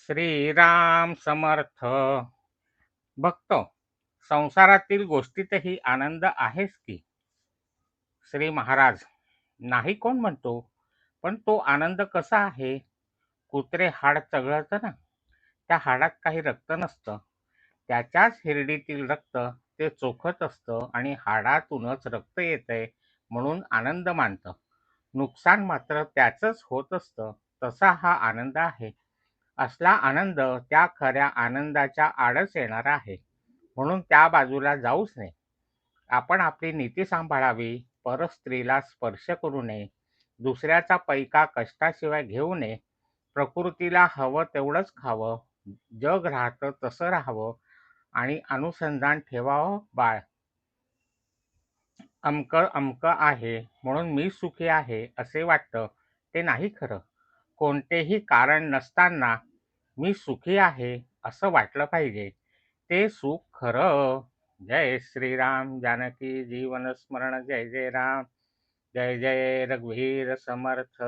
श्रीराम समर्थ. भक्त, संसारातील गोष्टीतही आनंद आहेच की. श्री महाराज. नाही कोण म्हणतो, पण तो आनंद कसा आहे? कुत्रे हाड चघळतं ना, त्या हाडात काही रक्त नसतं. त्याच्याच हिरडीतील रक्त ते चोखत असतं आणि हाडातूनच रक्त येतंय म्हणून आनंद मानतं. नुकसान मात्र त्याचंच होत असतं. तसा हा आनंद आहे. असला आनंद त्या खऱ्या आनंदाच्या आडच येणारा आहे. म्हणून त्या बाजूला जाऊच नये. आपण आपली नीती सांभाळावी. परस्त्रीला स्पर्श करू नये. दुसऱ्याचा पैका कष्टाशिवाय घेऊ नये. प्रकृतीला हवं तेवढंच खावं. जग राहतं तसं राहावं आणि अनुसंधान ठेवावं. बाळ, अमकं अमकं आहे म्हणून मी सुखी आहे असे वाटतं ते नाही खरं. कोणतेही कारण नसताना मी सुखी आहे असं वाटलं पाहिजे. ते सुख खरं. जय श्रीराम. जानकी जीवन स्मरण. जय जय राम. जय जय रघुवीर समर्थ.